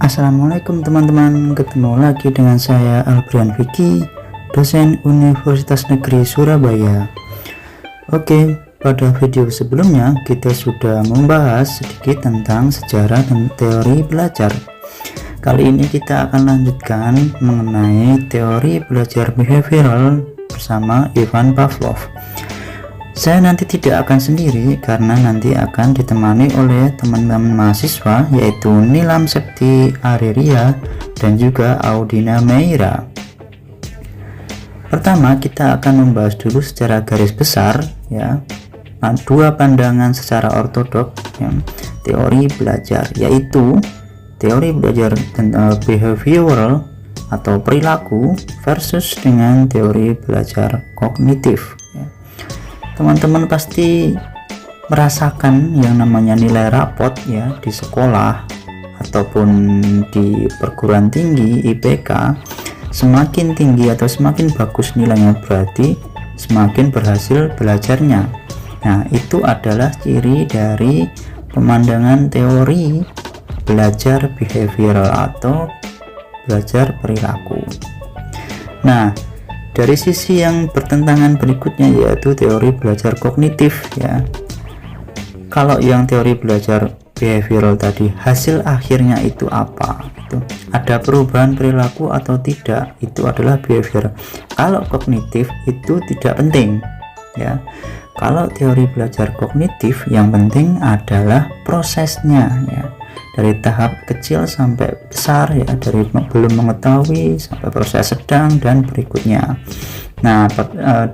Assalamualaikum teman-teman, ketemu lagi dengan saya Albrian Vicky, dosen Universitas Negeri Surabaya. Oke, pada video sebelumnya kita sudah membahas sedikit tentang sejarah dan teori belajar. Kali ini kita akan lanjutkan mengenai teori belajar behavioral bersama Ivan Pavlov. Saya nanti tidak akan sendiri karena nanti akan ditemani oleh teman-teman mahasiswa, yaitu Nilam Septi Areria dan juga Audina Meira. Pertama kita akan membahas dulu secara garis besar ya, dua pandangan secara ortodoks ya, teori belajar, yaitu teori belajar tentang behavioral atau perilaku versus dengan teori belajar kognitif ya. Teman-teman pasti merasakan yang namanya nilai rapot ya di sekolah ataupun di perguruan tinggi IPK. Semakin tinggi atau semakin bagus nilainya berarti semakin berhasil belajarnya. Nah, itu adalah ciri dari pemandangan teori belajar behavioral atau belajar perilaku. Nah, dari sisi yang bertentangan berikutnya yaitu teori belajar kognitif ya. Kalau yang teori belajar behavioral tadi, hasil akhirnya itu apa? Itu ada perubahan perilaku atau tidak, itu adalah behavior. Kalau kognitif itu tidak penting ya. Kalau teori belajar kognitif yang penting adalah prosesnya ya, dari tahap kecil sampai besar ya, dari belum mengetahui sampai proses sedang dan berikutnya. Nah,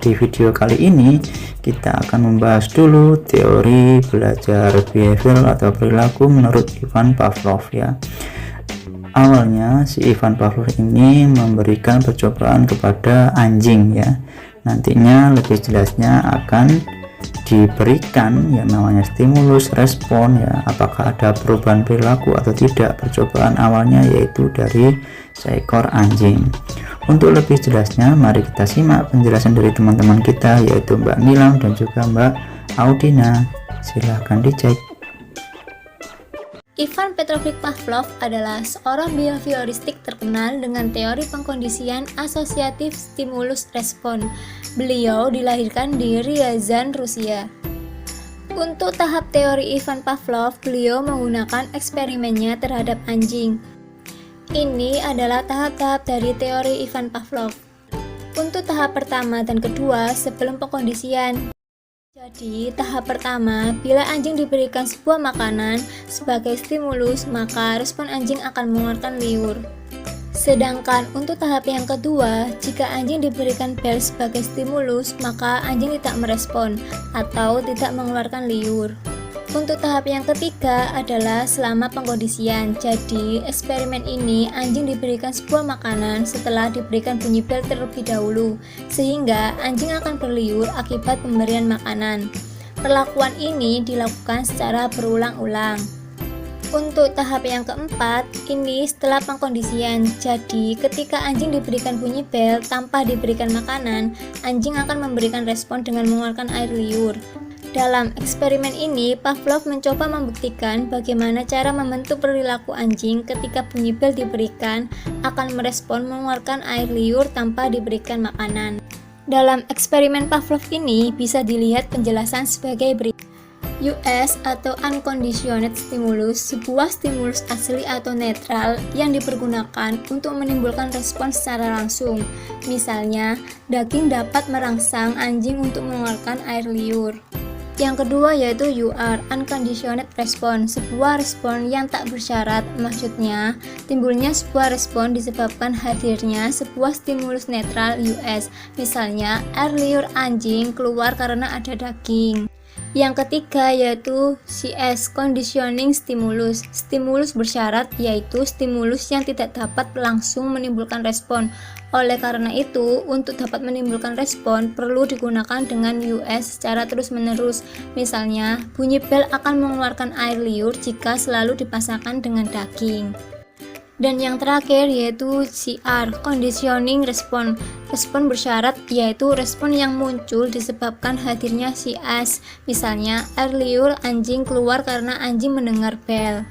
di video kali ini kita akan membahas dulu teori belajar behavioral atau perilaku menurut Ivan Pavlov ya. Awalnya si Ivan Pavlov ini memberikan percobaan kepada anjing ya. Nantinya lebih jelasnya akan diberikan yang namanya stimulus respon ya, apakah ada perubahan perilaku atau tidak. Percobaan awalnya yaitu dari seekor anjing. Untuk lebih jelasnya mari kita simak penjelasan dari teman-teman kita, yaitu Mbak Nilam dan juga Mbak Audina. Silahkan dicek. Ivan Petrovich Pavlov adalah seorang behavioristik terkenal dengan teori pengkondisian asosiatif stimulus respon. Beliau dilahirkan di Ryazan, Rusia. Untuk tahap teori Ivan Pavlov, beliau menggunakan eksperimennya terhadap anjing. Ini adalah tahap-tahap dari teori Ivan Pavlov. Untuk tahap pertama dan kedua sebelum pengkondisian. Jadi, tahap pertama, bila anjing diberikan sebuah makanan sebagai stimulus, maka respon anjing akan mengeluarkan liur. Sedangkan untuk tahap yang kedua, jika anjing diberikan bel sebagai stimulus, maka anjing tidak merespon atau tidak mengeluarkan liur. Untuk tahap yang ketiga adalah selama pengkondisian. Jadi, eksperimen ini anjing diberikan sebuah makanan setelah diberikan bunyi bel terlebih dahulu, sehingga anjing akan berliur akibat pemberian makanan. Perlakuan ini dilakukan secara berulang-ulang. Untuk tahap yang keempat, ini setelah pengkondisian. Jadi, ketika anjing diberikan bunyi bel tanpa diberikan makanan, anjing akan memberikan respon dengan mengeluarkan air liur. Dalam eksperimen ini, Pavlov mencoba membuktikan bagaimana cara membentuk perilaku anjing ketika bunyi bel diberikan akan merespon mengeluarkan air liur tanpa diberikan makanan. Dalam eksperimen Pavlov ini bisa dilihat penjelasan sebagai berikut. US atau unconditioned stimulus, sebuah stimulus asli atau netral yang dipergunakan untuk menimbulkan respon secara langsung. Misalnya, daging dapat merangsang anjing untuk mengeluarkan air liur. Yang kedua yaitu UR, unconditioned response, sebuah respon yang tak bersyarat. Maksudnya, timbulnya sebuah respon disebabkan hadirnya sebuah stimulus netral US. Misalnya, air liur anjing keluar karena ada daging. Yang ketiga yaitu CS, conditioning stimulus, stimulus bersyarat, yaitu stimulus yang tidak dapat langsung menimbulkan respon. Oleh karena itu, untuk dapat menimbulkan respon perlu digunakan dengan US secara terus-menerus. Misalnya, bunyi bel akan mengeluarkan air liur jika selalu dipasangkan dengan daging. Dan yang terakhir yaitu CR, conditioning response, respon bersyarat, yaitu respon yang muncul disebabkan hadirnya CS. Misalnya, air liur anjing keluar karena anjing mendengar bel.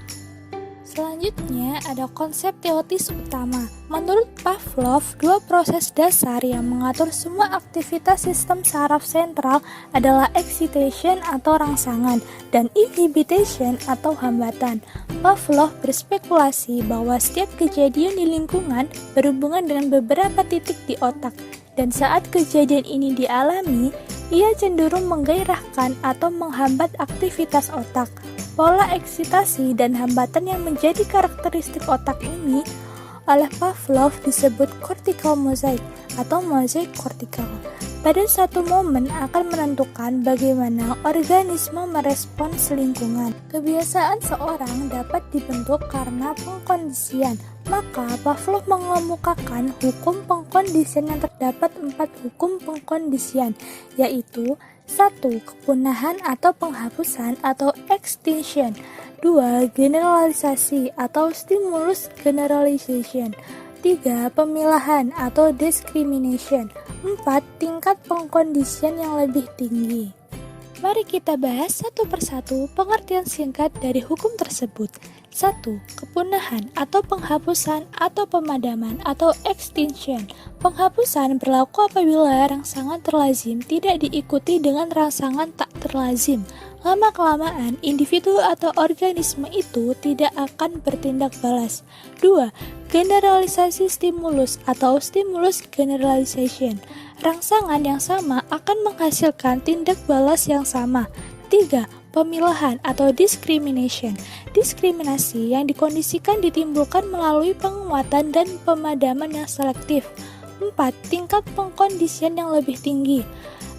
Selanjutnya ada konsep teoritis utama. Menurut Pavlov, dua proses dasar yang mengatur semua aktivitas sistem saraf sentral adalah excitation atau rangsangan dan inhibition atau hambatan. Pavlov berspekulasi bahwa setiap kejadian di lingkungan berhubungan dengan beberapa titik di otak, dan saat kejadian ini dialami, ia cenderung menggairahkan atau menghambat aktivitas otak. Pola eksitasi dan hambatan yang menjadi karakteristik otak ini oleh Pavlov disebut cortical mosaic atau mozaik kortikal. Pada suatu momen akan menentukan bagaimana organisme merespons lingkungan. Kebiasaan seorang dapat dibentuk karena pengkondisian. Maka Pavlov mengemukakan hukum pengkondisian yang terdapat 4 hukum pengkondisian, yaitu 1. Kepunahan atau penghapusan atau extinction. 2. Generalisasi atau stimulus generalization. 3. Pemilahan atau discrimination. 4. Tingkat pengkondisian yang lebih tinggi. Mari kita bahas satu persatu pengertian singkat dari hukum tersebut. 1. Kepunahan atau penghapusan atau pemadaman atau extinction. Penghapusan berlaku apabila rangsangan terlazim tidak diikuti dengan rangsangan tak terlazim. Lama-kelamaan, individu atau organisme itu tidak akan bertindak balas. 2. Generalisasi stimulus atau stimulus generalization. Rangsangan yang sama akan menghasilkan tindak balas yang sama. 3. Pemilahan atau discrimination. Diskriminasi yang dikondisikan ditimbulkan melalui penguatan dan pemadaman yang selektif. 4. Tingkat pengkondisian yang lebih tinggi.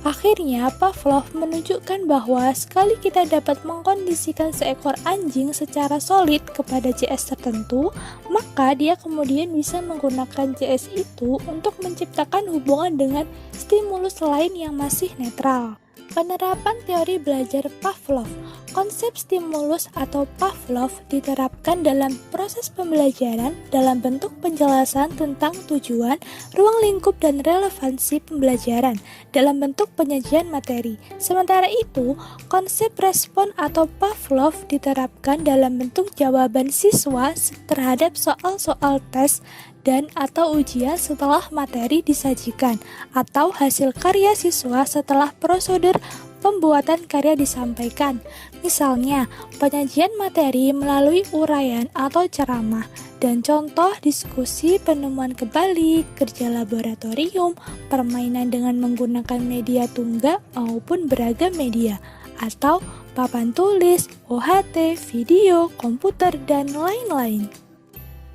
Akhirnya, Pavlov menunjukkan bahwa sekali kita dapat mengkondisikan seekor anjing secara solid kepada CS tertentu, maka dia kemudian bisa menggunakan CS itu untuk menciptakan hubungan dengan stimulus lain yang masih netral. Penerapan teori belajar Pavlov. Konsep stimulus atau Pavlov diterapkan dalam proses pembelajaran dalam bentuk penjelasan tentang tujuan, ruang lingkup dan relevansi pembelajaran dalam bentuk penyajian materi. Sementara itu, konsep respon atau Pavlov diterapkan dalam bentuk jawaban siswa terhadap soal-soal tes dan atau ujian setelah materi disajikan, atau hasil karya siswa setelah prosedur pembuatan karya disampaikan. Misalnya, penyajian materi melalui uraian atau ceramah, dan contoh diskusi, penemuan kebalik, kerja laboratorium, permainan dengan menggunakan media tunggal maupun beragam media, atau papan tulis, OHT, video, komputer, dan lain-lain.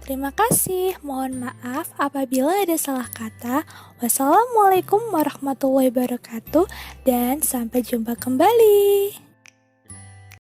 Terima kasih, mohon maaf apabila ada salah kata. Wassalamualaikum warahmatullahi wabarakatuh, dan sampai jumpa kembali.